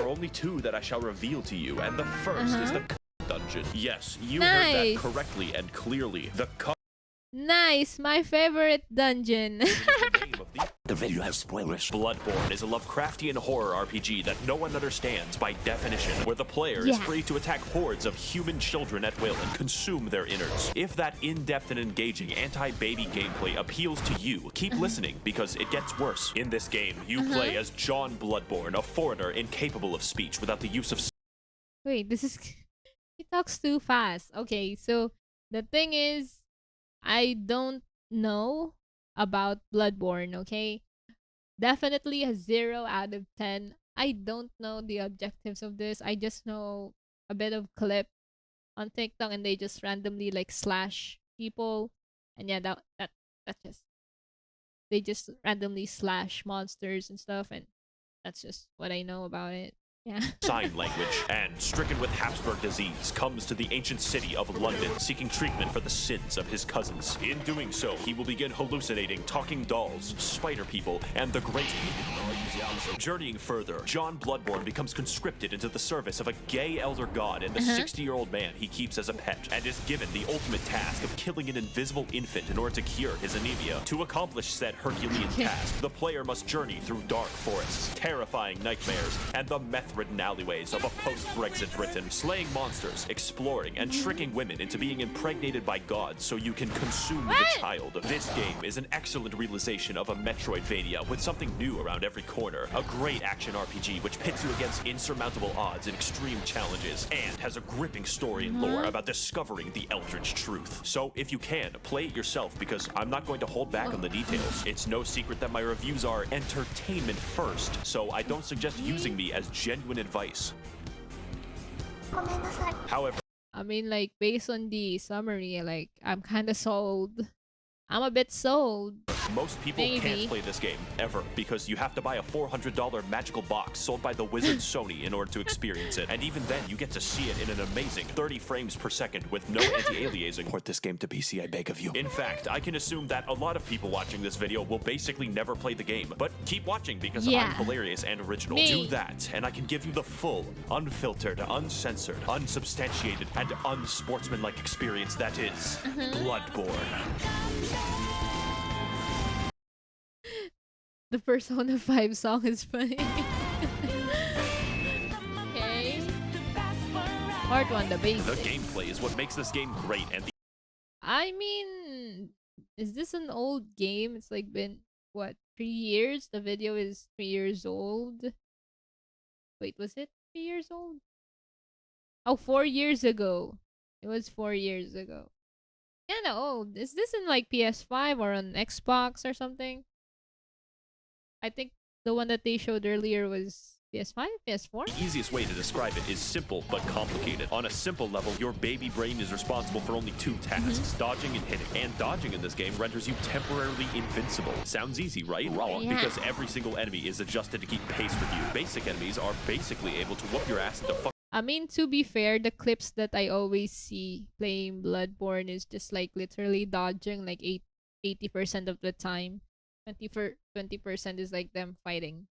are only two that I shall reveal to you, and the first is the dungeon. Yes, you heard Nice. that correctly and clearly. The Nice, my favorite dungeon. is the name of the video has spoilers. Bloodborne is a Lovecraftian horror RPG that no one understands by definition, where the player is free to attack hordes of human children at will and consume their innards. If that in-depth and engaging anti-baby gameplay appeals to you, keep listening because it gets worse. In this game, you play as John Bloodborne, a foreigner incapable of speech without the use of... Wait, this is... He talks too fast. Okay, so the thing is, I don't know about Bloodborne, okay? Definitely a 0 out of 10. I don't know the objectives of this. I just know a bit of clip on TikTok and they just randomly like slash people. And yeah, that's just... They just randomly slash monsters and stuff, and that's just what I know about it. Yeah. sign language, and stricken with Habsburg disease, comes to the ancient city of London, seeking treatment for the sins of his cousins. In doing so, he will begin hallucinating talking dolls, spider people, and the great... Journeying further, John Bloodborne becomes conscripted into the service of a gay elder god and the 60-year-old man he keeps as a pet, and is given the ultimate task of killing an invisible infant in order to cure his anemia. To accomplish said Herculean task, the player must journey through dark forests, terrifying nightmares, and the meth-ridden alleyways of a post-Brexit Britain, slaying monsters, exploring, and tricking women into being impregnated by gods so you can consume the child. This game is an excellent realization of a Metroidvania with something new around every corner. A great action RPG which pits you against insurmountable odds and extreme challenges, and has a gripping story and lore about discovering the Eldritch truth. So if you can, play it yourself because I'm not going to hold back on the details. It's no secret that my reviews are entertainment first, so I don't suggest using me as genuine advice. However, I mean, like, based on the summary, like, I'm kind of sold. I'm a bit sold. most people can't play this game, ever, because you have to buy a $400 magical box sold by the wizard Sony in order to experience it. And even then, you get to see it in an amazing 30 frames per second with no anti-aliasing. Port this game to PC, I beg of you. In fact, I can assume that a lot of people watching this video will basically never play the game, but keep watching because I'm hilarious and original. Do that, and I can give you the full, unfiltered, uncensored, unsubstantiated, and unsportsmanlike experience that is Bloodborne. The Persona 5 song is funny. Okay. Part 1, the basics. The gameplay is what makes this game great, and I mean, is this an old game? It's like been, what, 3 years? The video is 3 years old. Wait, was it 3 years old? Oh, 4 years ago. It was 4 years ago. Kinda old. Is this in like PS5 or on Xbox or something? I think the one that they showed earlier was PS5, PS4? The easiest way to describe it is simple but complicated. On a simple level, your baby brain is responsible for only 2 tasks, dodging and hitting. And dodging in this game renders you temporarily invincible. Sounds easy, right? Wrong, because every single enemy is adjusted to keep pace with you. Basic enemies are basically able to whoop your ass into I mean, to be fair, the clips that I always see playing Bloodborne is just like literally dodging like 80% of the time. 20% is like them fighting.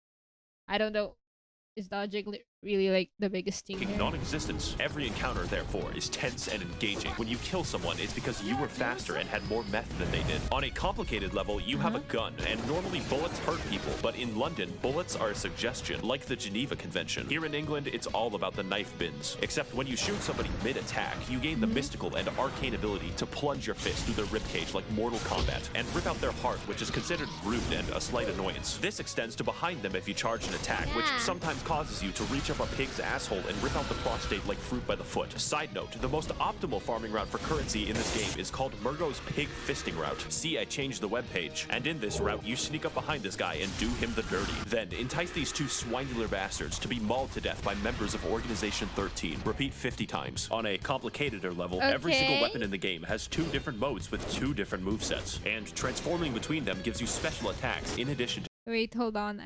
I don't know. Is dodging really like the biggest thing here? Non-existence. Every encounter, therefore, is tense and engaging. When you kill someone, it's because you were faster and had more meth than they did. On a complicated level, you have a gun, and normally bullets hurt people, but in London, bullets are a suggestion, like the Geneva Convention. Here in England, it's all about the knife bins. Except when you shoot somebody mid-attack, you gain the mystical and arcane ability to plunge your fist through their ribcage like Mortal Kombat, and rip out their heart, which is considered rude and a slight annoyance. This extends to behind them if you charge an attack, which sometimes causes you to reach up a pig's asshole and rip out the prostate like fruit by the foot. Side note, the most optimal farming route for currency in this game is called Murgo's Pig Fisting Route. See, I changed the webpage. And in this route, you sneak up behind this guy and do him the dirty. Then, entice these 2 swinular bastards to be mauled to death by members of Organization 13. Repeat 50 times. On a complicateder level, every single weapon in the game has 2 different modes with 2 different movesets. And transforming between them gives you special attacks in addition to... Wait, hold on.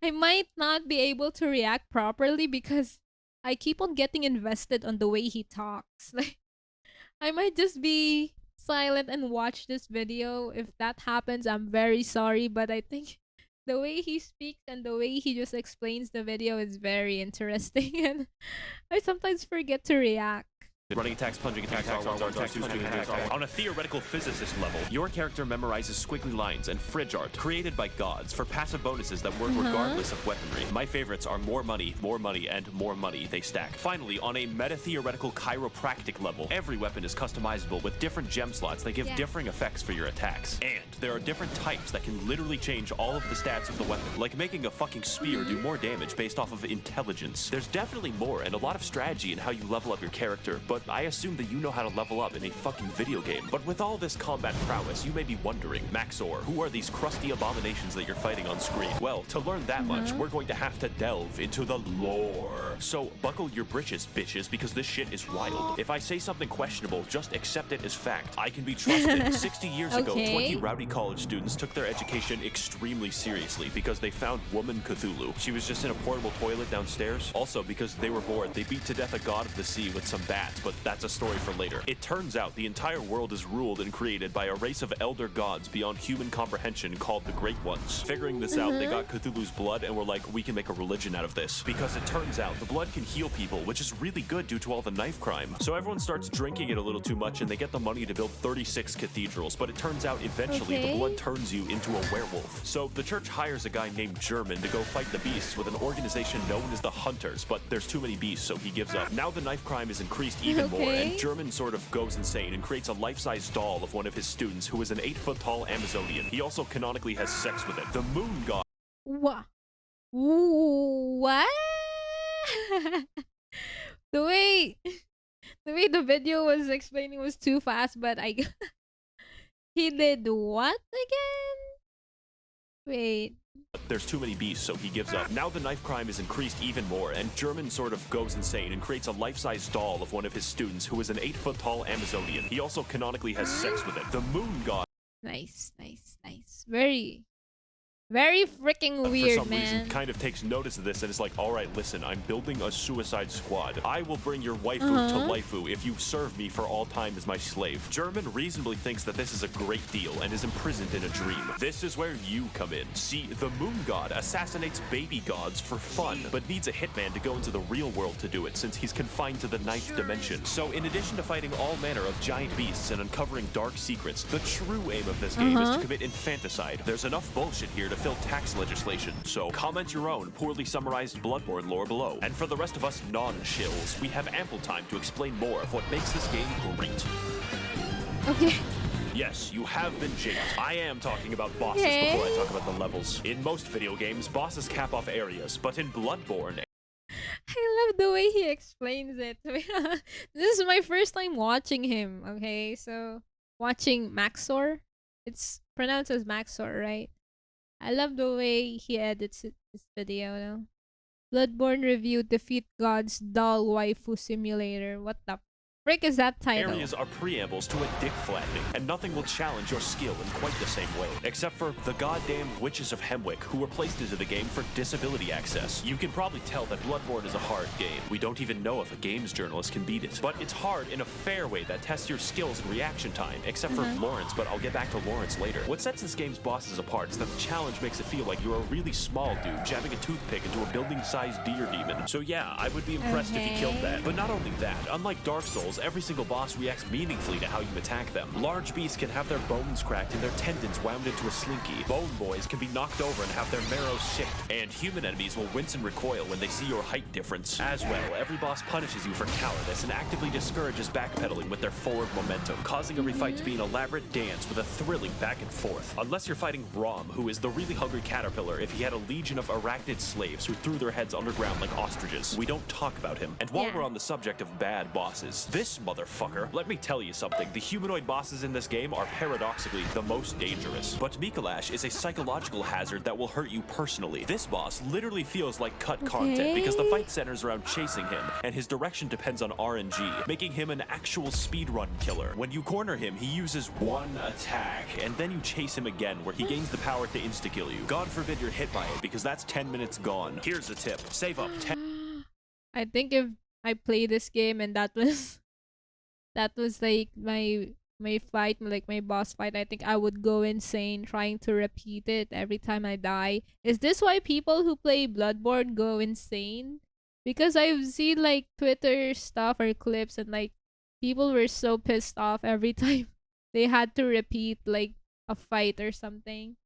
I might not be able to react properly because I keep on getting invested on the way he talks. Like, I might just be silent and watch this video. If that happens, I'm very sorry, but I think the way he speaks and the way he just explains the video is very interesting, and I sometimes forget to react. Running attacks, plunging attacks, on a theoretical physicist level, your character memorizes squiggly lines and fridge art created by gods for passive bonuses that work regardless of weaponry. My favorites are more money, and more money they stack. Finally, on a meta-theoretical chiropractic level, every weapon is customizable with different gem slots that give differing effects for your attacks. And there are different types that can literally change all of the stats of the weapon, like making a fucking spear do more damage based off of intelligence. There's definitely more and a lot of strategy in how you level up your character, but I assume that you know how to level up in a fucking video game. But with all this combat prowess, you may be wondering, Max0r, who are these crusty abominations that you're fighting on screen? Well, to learn that much, we're going to have to delve into the lore. So buckle your britches, bitches, because this shit is wild. If I say something questionable, just accept it as fact. I can be trusted. 60 years ago, 20 rowdy college students took their education extremely seriously because they found woman Cthulhu. She was just in a portable toilet downstairs. Also, because they were bored, they beat to death a god of the sea with some bats, but that's a story for later. It turns out the entire world is ruled and created by a race of elder gods beyond human comprehension called the Great Ones. Figuring this out, they got Cthulhu's blood and were like, we can make a religion out of this. Because it turns out the blood can heal people, which is really good due to all the knife crime. So everyone starts drinking it a little too much and they get the money to build 36 cathedrals, but it turns out eventually the blood turns you into a werewolf. So the church hires a guy named German to go fight the beasts with an organization known as the Hunters, but there's too many beasts, so he gives up. Now the knife crime is increased even more, and German sort of goes insane and creates a life-size doll of one of his students who is an 8-foot-tall Amazonian. He also canonically has sex with it. The moon god. What? What? the way the video was explaining was too fast, but I he did what again? Wait. There's too many beasts, so he gives up. Now the knife crime is increased even more, and German sort of goes insane and creates a life-size doll of one of his students who is an 8-foot-tall Amazonian. He also canonically has sex with it. The moon god. Nice. Very freaking weird, for some reason, kind of takes notice of this and is like, all right, listen, I'm building a suicide squad. I will bring your waifu to Laifu if you serve me for all time as my slave. German reasonably thinks that this is a great deal and is imprisoned in a dream. This is where you come in. See, the moon god assassinates baby gods for fun, but needs a hitman to go into the real world to do it since he's confined to the 9th dimension. So in addition to fighting all manner of giant beasts and uncovering dark secrets, the true aim of this game is to commit infanticide. There's enough bullshit here to fill tax legislation, so comment your own poorly summarized Bloodborne lore below. And for the rest of us non-shills, we have ample time to explain more of what makes this game great. Okay. Yes, you have been jinxed. I am talking about bosses before I talk about the levels. In most video games, bosses cap off areas, but in Bloodborne... I love the way he explains it. This is my first time watching him, okay? So, watching Max0r. It's pronounced as Max0r, right? I love the way he edits this video, no? Bloodborne review, Defeat Gods, Doll Waifu Simulator. What the frick is that title? Areas are preambles to a dick flattening, and nothing will challenge your skill in quite the same way. Except for the goddamn Witches of Hemwick, who were placed into the game for disability access. You can probably tell that Bloodborne is a hard game. We don't even know if a games journalist can beat it. But it's hard in a fair way that tests your skills and reaction time, except for Lawrence, but I'll get back to Lawrence later. What sets this game's bosses apart is that the challenge makes it feel like you're a really small dude jabbing a toothpick into a building-sized deer demon. So yeah, I would be impressed if he killed that. But not only that, unlike Dark Souls, every single boss reacts meaningfully to how you attack them. Large beasts can have their bones cracked and their tendons wound into a slinky. Bone boys can be knocked over and have their marrow sicked. And human enemies will wince and recoil when they see your height difference. As well, every boss punishes you for cowardice and actively discourages backpedaling with their forward momentum, causing every fight to be an elaborate dance with a thrilling back and forth. Unless you're fighting Rom, who is the really hungry caterpillar if he had a legion of arachnid slaves who threw their heads underground like ostriches. We don't talk about him. And while we're on the subject of bad bosses, this motherfucker, let me tell you something. The humanoid bosses in this game are paradoxically the most dangerous. But Mikolash is a psychological hazard that will hurt you personally. This boss literally feels like cut content because the fight centers around chasing him, and his direction depends on RNG, making him an actual speedrun killer. When you corner him, he uses one attack, and then you chase him again, where he gains the power to insta-kill you. God forbid you're hit by it, because that's 10 minutes gone. Here's a tip. Save up 10... I think if I play this game and that was like my my fight, like my boss fight, I think I would go insane trying to repeat it every time I die. Is this why people who play Bloodborne go insane? Because I've seen like Twitter stuff or clips and like people were so pissed off every time they had to repeat like a fight or something.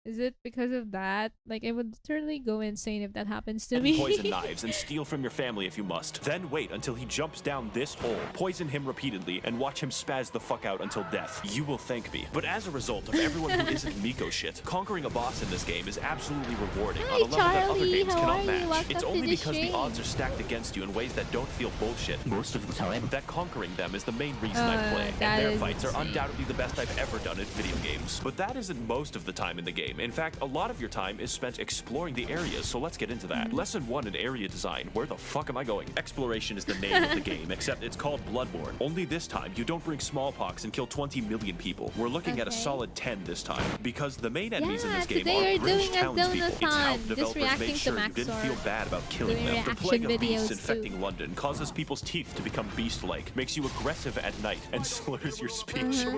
Is it because of that? Like, I would literally go insane if that happens to me. poison knives and steal from your family if you must. Then wait until he jumps down this hole, poison him repeatedly, and watch him spaz the fuck out until death. You will thank me. But as a result of everyone who isn't Miko shit, conquering a boss in this game is absolutely rewarding Hi, on a level that other Charlie. games How cannot are you? match. Welcome It's to only the because the stream. odds are stacked against you in ways that don't feel bullshit Most of the time. that conquering them is the main reason I play, and that their is fights are insane. undoubtedly the best I've ever done in video games. But that isn't most of the time in the game. In fact, a lot of your time is spent exploring the areas, so let's get into that. Lesson 1 in area design. Where the fuck am I going? Exploration is the name of the game, except it's called Bloodborne. Only this time, you don't bring smallpox and kill 20 million people. We're looking at a Okay. solid 10 this time, because the main enemies in Yeah, this game today are we're British doing a townspeople. It's how donathon, just developers reacting made to sure you didn't Max0r. feel bad about killing Doing them. The reaction plague of beasts videos infecting too. London causes people's teeth to become beast-like, makes you aggressive at night, and slurs your speech. So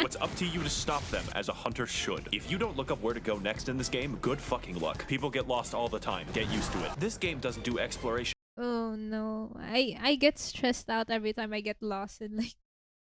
it's up to you to stop them, as a hunter should. If you don't look up where to go next in this game, good fucking luck. People get lost all the time. Get used to it. This game doesn't do exploration Oh no. I get stressed out every time I get lost in like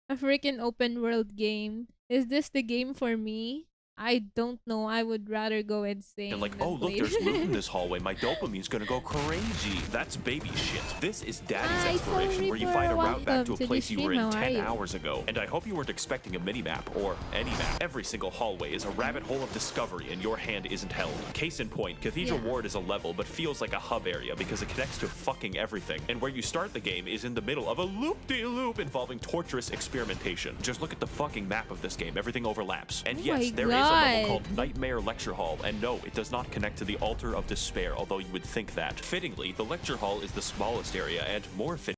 a freaking open world game. Is this the game for me? I don't know. I would rather go insane. and like, than oh look, play there's this. loot in this hallway. My dopamine's gonna go crazy. That's baby shit. This is Daddy's Hi, exploration, Soul where you Reaper. find a route back to Welcome a to the place you were stream. in How are 10 you? hours ago. And I hope you weren't expecting a mini-map, or any map. Every single hallway is a rabbit hole of discovery, and your hand isn't held. Case in point, Cathedral Yeah. Ward is a level, but feels like a hub area because it connects to fucking everything. And where you start the game is in the middle of a loop-de-loop involving torturous experimentation. Just look at the fucking map of this game. Everything overlaps. And Oh yes, my there is a level God. called Nightmare Lecture Hall, and no, it does not connect to the Altar of Despair, although you would think that. Fittingly, the lecture hall is the smallest area, and more fitting.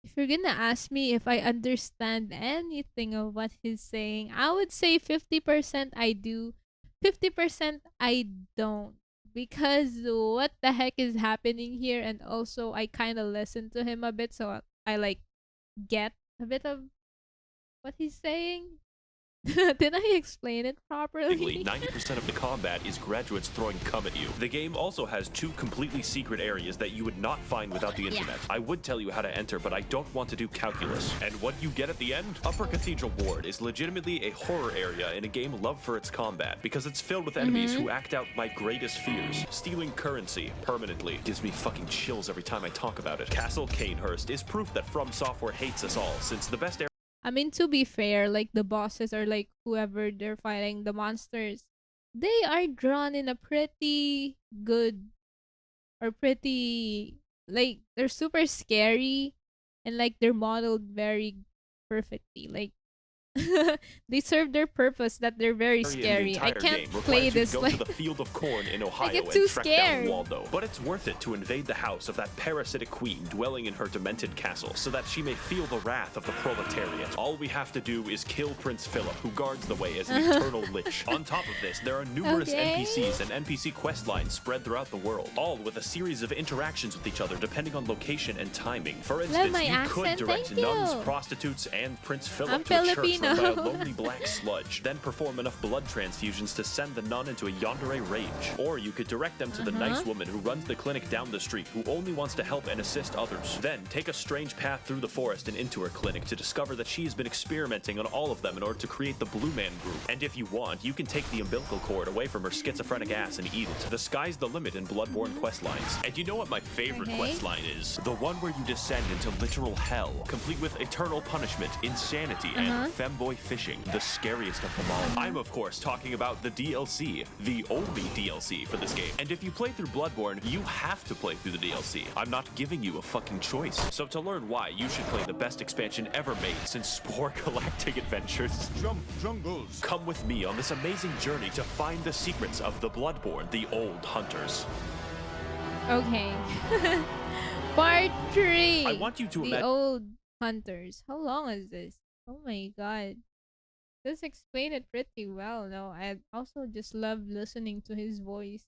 If you're gonna ask me if I understand anything of what he's saying, I would say 50% I do, 50% I don't. Because what the heck is happening here? And also, I kind of listen to him a bit, so I like get a bit of what he's saying. Did I explain it properly? 90% of the combat is graduates throwing cum at you. The game also has 2 completely secret areas that you would not find without the internet. I would tell you how to enter, but I don't want to do calculus. And what you get at the end? Upper Cathedral Ward is legitimately a horror area in a game loved for its combat, because it's filled with enemies who act out my greatest fears. Stealing currency permanently gives me fucking chills every time I talk about it. Castle Canehurst is proof that From Software hates us all, since the best I mean, to be fair, like the bosses or like whoever they're fighting, the monsters, they are drawn in a pretty good or pretty like they're super scary and like they're modeled very perfectly. Like they serve their purpose that they're very area in the scary. I entire can't game play requires you this to go like to the field of corn in Ohio get and too trek scared. down Waldo. But it's worth it to invade the house of that parasitic queen dwelling in her demented castle, so that she may feel the wrath of the proletariat. All we have to do is kill Prince Philip, who guards the way as an eternal lich. On top of this, there are numerous Okay. NPCs and NPC quest lines spread throughout the world, all with a series of interactions with each other depending on location and timing. For instance, my you could accent, direct thank nuns, you. prostitutes, and Prince Philip I'm to a church run by a Filipino. lonely black sludge, then perform enough blood transfusions to send the nun into a yandere rage. Or you could direct them to the nice woman who runs the clinic down the street, who only wants to help and assist others. Then take a strange path through the forest and into her clinic to discover that she has been experimenting on all of them in order to create the Blue Man Group. And if you want, you can take the umbilical cord away from her schizophrenic ass and eat it. The sky's the limit in Bloodborne quest lines. And you know what my favorite Okay. quest line is? The one where you descend into literal hell, complete with eternal punishment, insanity, and femboy fishing, the scariest of them all. I'm of course talking about the DLC, the only DLC for this game. And if you play through Bloodborne, you have to play through the DLC. I'm not giving you a fucking choice. So to learn why you should play the best expansion ever made since Spore Galactic Adventures, Jungles. come with me on this amazing journey to find the secrets of the Bloodborne, the old hunters. Okay. Part 3. I want you to The imagine. Old Hunters. How long is this? Oh my god. This explained it pretty well. No, I also just love listening to his voice.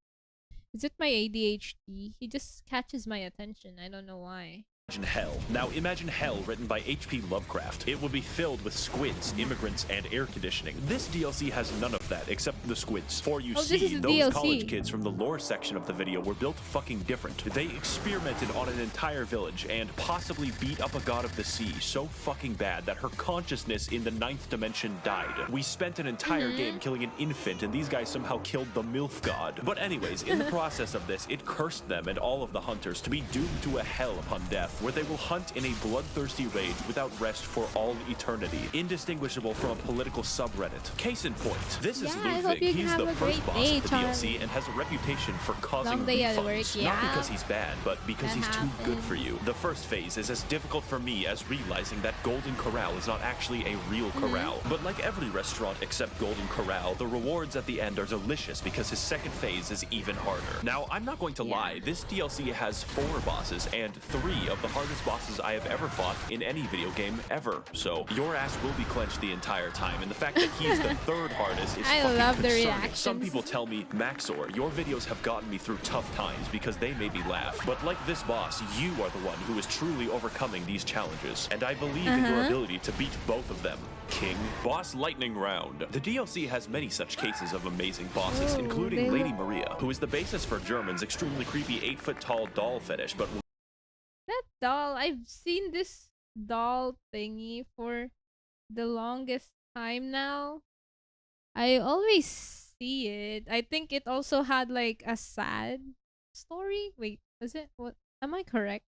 Is it my ADHD? He just catches my attention. I don't know why. Imagine hell. Now imagine hell written by H.P. Lovecraft. It would be filled with squids, immigrants, and air conditioning. This DLC has none of that except the squids. For you this see, is the those DLC. college kids from the lore section of the video were built fucking different. They experimented on an entire village and possibly beat up a god of the sea so fucking bad that her consciousness in the 9th dimension died. We spent an entire game killing an infant and these guys somehow killed the MILF god. But anyways, in the process of this, it cursed them and all of the hunters to be doomed to a hell upon death, where they will hunt in a bloodthirsty rage without rest for all eternity, indistinguishable from a political subreddit. Case in point, this is Ludwig. He's the first boss of the DLC and has a reputation for causing refunds. Not because he's bad, but because he's too good for you. The first phase is as difficult for me as realizing that Golden Corral is not actually a real corral. But like every restaurant except Golden Corral, the rewards at the end are delicious because his second phase is even harder. Now, I'm not going to lie, this DLC has 4 bosses and 3 of the hardest bosses I have ever fought in any video game ever. So your ass will be clenched the entire time, and the fact that he's the 3rd hardest is fucking love the concerning. reactions. Some people tell me, Max0r, your videos have gotten me through tough times because they made me laugh. But like this boss, you are the one who is truly overcoming these challenges, and I believe in your ability to beat both of them. King. Boss Lightning Round. The DLC has many such cases of amazing bosses, including Lady Maria, who is the basis for German's extremely creepy 8-foot-tall doll fetish, but That doll, I've seen this doll thingy for the longest time now. I always see it. I think it also had like a sad story. Wait, was it? What? Am I correct?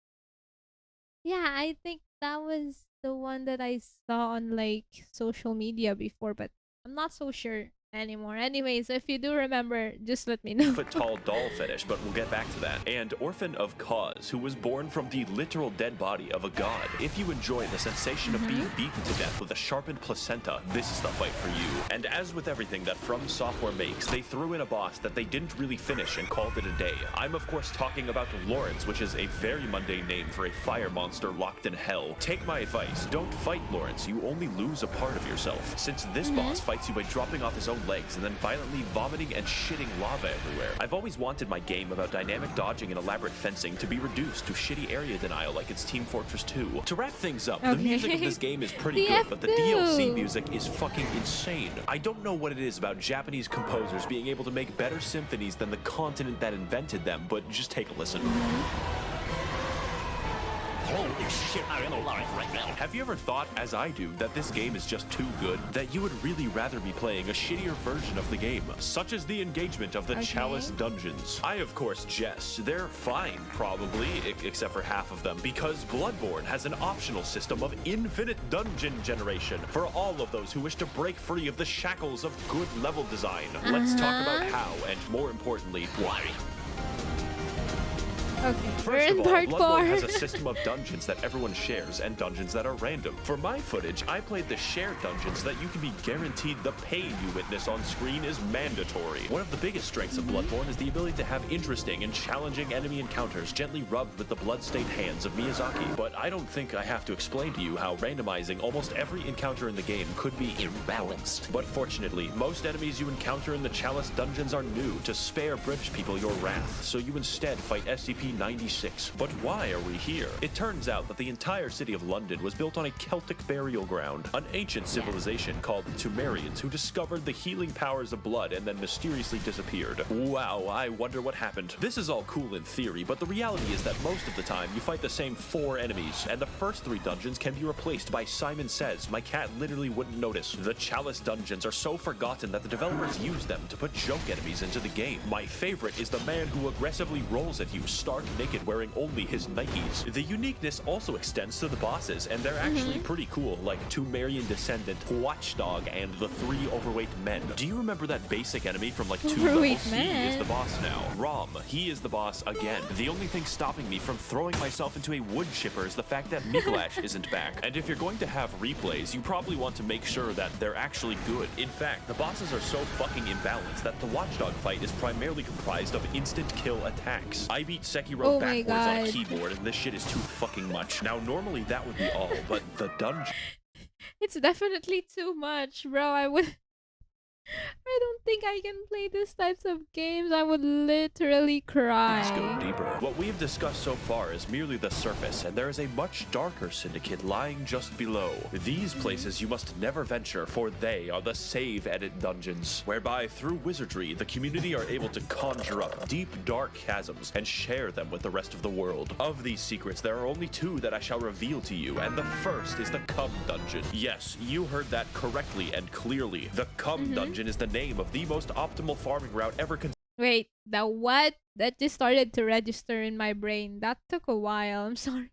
Yeah, I think that was the one that I saw on like social media before, but I'm not so sure anymore. Anyways, if you do remember, just let me know. Foot-tall doll fetish, but we'll get back to that. And Orphan of Cause, who was born from the literal dead body of a god. If you enjoy the sensation of being beaten to death with a sharpened placenta, this is the fight for you. And as with everything that From Software makes, they threw in a boss that they didn't really finish and called it a day. I'm of course talking about Lawrence, which is a very mundane name for a fire monster locked in hell. Take my advice, don't fight Lawrence, you only lose a part of yourself. Since this boss fights you by dropping off his own legs and then violently vomiting and shitting lava everywhere. I've always wanted my game about dynamic dodging and elaborate fencing to be reduced to shitty area denial like it's Team Fortress 2. To wrap things up, the music of this game is pretty good, but the DLC music is fucking insane. I don't know what it is about Japanese composers being able to make better symphonies than the continent that invented them, but just take a listen. Holy shit, I am alive right now. Have you ever thought, as I do, that this game is just too good? That you would really rather be playing a shittier version of the game, such as the engagement of the Chalice dungeons? I, of course, jest. They're fine, probably, except for half of them, because Bloodborne has an optional system of infinite dungeon generation for all of those who wish to break free of the shackles of good level design. Let's talk about how, and more importantly, why. Okay, First of all, Bloodborne has a system of dungeons that everyone shares and dungeons that are random. For my footage, I played the shared dungeons so that you can be guaranteed the pain you witness on screen is mandatory. One of the biggest strengths of Bloodborne is the ability to have interesting and challenging enemy encounters gently rubbed with the blood-stained hands of Miyazaki. But I don't think I have to explain to you how randomizing almost every encounter in the game could be imbalanced. But fortunately, most enemies you encounter in the Chalice dungeons are new to spare British people your wrath, so you instead fight SCP-96. But why are we here? It turns out that the entire city of London was built on a Celtic burial ground, an ancient civilization called the Tumerians who discovered the healing powers of blood and then mysteriously disappeared. Wow, I wonder what happened. This is all cool in theory, but the reality is that most of the time you fight the same 4 enemies, and the first 3 dungeons can be replaced by Simon Says. My cat literally wouldn't notice. The Chalice dungeons are so forgotten that the developers use them to put joke enemies into the game. My favorite is the man who aggressively rolls at you stark naked wearing only his Nikes. The uniqueness also extends to the bosses, and they're actually pretty cool, like Tumerian Descendant, Watchdog, and the 3 overweight men. Do you remember that basic enemy from like 2 levels? He is the boss now. Rom, he is the boss again. The only thing stopping me from throwing myself into a wood chipper is the fact that Mikolash isn't back. And if you're going to have replays, you probably want to make sure that they're actually good. In fact, the bosses are so fucking imbalanced that the Watchdog fight is primarily comprised of instant kill attacks. I beat Sekiro backwards on a keyboard, and this shit is too fucking much. Now, normally that would be all, but the dungeon... It's definitely too much, bro. I would... I don't think I can play these types of games. I would literally Let's go cry. deeper. What we have discussed so far is merely the surface, and there is a much darker syndicate lying just below. These places you must never venture, for they are the save edit dungeons, whereby through wizardry, the community are able to conjure up deep, dark chasms and share them with the rest of the world. Of these secrets, there are only two that I shall reveal to you, and the first is the Cum Dungeon. Yes, you heard that correctly and clearly. The Cum Dungeon is the name of the most optimal farming route ever Wait, the what? That just started to register in my brain. That took a while. I'm sorry.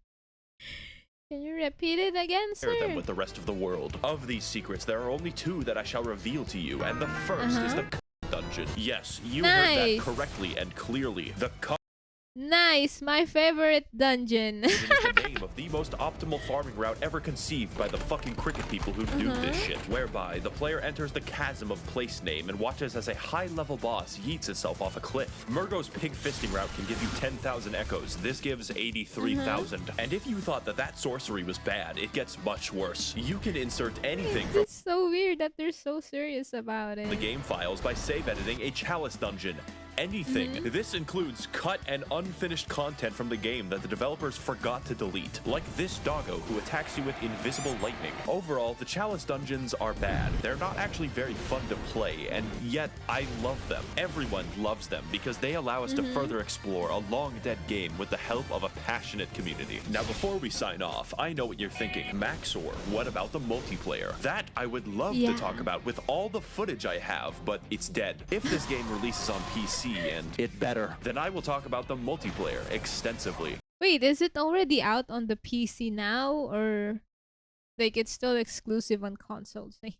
Can you repeat it again, share them sir? with the rest of the world. Of these secrets, there are only two that I shall reveal to you, and the first is the Cum Dungeon. Yes, you heard that Nice. correctly and clearly. The Cum Nice, my favorite dungeon. is the name of the most optimal farming route ever conceived by the fucking cricket people who do this shit, whereby the player enters the chasm of place name and watches as a high-level boss yeets itself off a cliff. Murgo's pig fisting route can give you 10,000 echoes. This gives 83,000. And if you thought that that sorcery was bad, it gets much worse. You can insert anything from It's so weird that they're so serious about it. the game files by save editing a chalice dungeon. Anything. This includes cut and unfinished content from the game that the developers forgot to delete, like this doggo who attacks you with invisible lightning. Overall, the chalice dungeons are bad. They're not actually very fun to play, and yet I love them. Everyone loves them because they allow us to further explore a long-dead game with the help of a passionate community. Now, before we sign off, I know what you're thinking. Max0r, what about the multiplayer? That I would love to talk about with all the footage I have, but it's dead. If this game releases on PC, and it better, then I will talk about the multiplayer extensively. Wait, is it already out on the PC now, or like it's still exclusive on consoles? Like,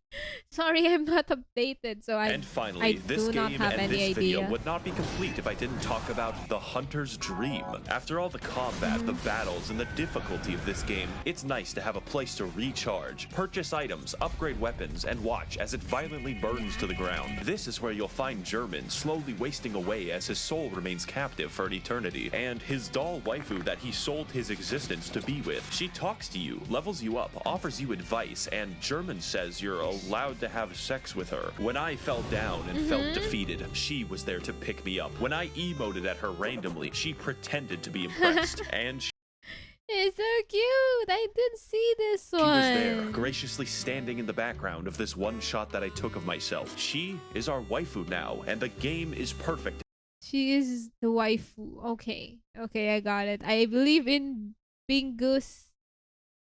sorry, I'm not updated, so And finally, I this do not game have and any this video idea. would not be complete if I didn't talk about the Hunter's Dream. After all the combat, the battles, and the difficulty of this game, it's nice to have a place to recharge, purchase items, upgrade weapons, and watch as it violently burns to the ground. This is where you'll find German slowly wasting away as his soul remains captive for an eternity, and his doll waifu that he sold his existence to be with. She talks to you, levels you up, offers you advice, and German says you're allowed to have sex with her. When I fell down and felt defeated, she was there to pick me up. When I emoted at her randomly, she pretended to be impressed, and she It's so cute. I did see this one. was there, graciously standing in the background of this one shot that I took of myself. She is our waifu now, and the game is perfect. She is the waifu. Okay. Okay, I got it. I believe in Bingo's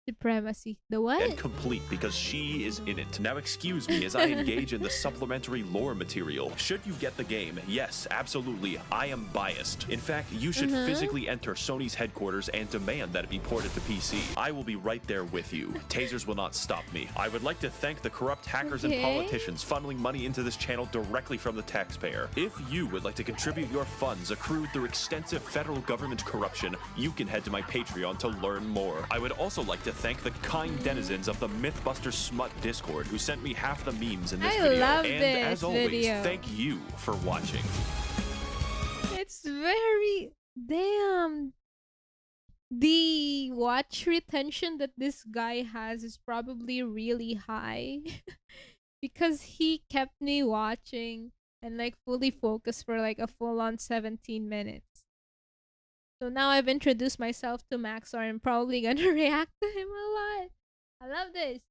supremacy. The what? And complete because she is in it. Now excuse me as I engage in the supplementary lore material. Should you get the game, yes, absolutely, I am biased. In fact, you should physically enter Sony's headquarters and demand that it be ported to PC. I will be right there with you. Tasers will not stop me. I would like to thank the corrupt hackers and politicians funneling money into this channel directly from the taxpayer. If you would like to contribute your funds accrued through extensive federal government corruption, you can head to my Patreon to learn more. I would also like to thank the kind denizens of the Mythbusters Smut Discord who sent me half the memes in this I video. love And this as always, video. thank you for watching. It's very damn. The watch retention that this guy has is probably really high because he kept me watching and like fully focused for like a full-on 17 minutes. So now I've introduced myself to Max0r. I'm probably gonna react to him a lot. I love this.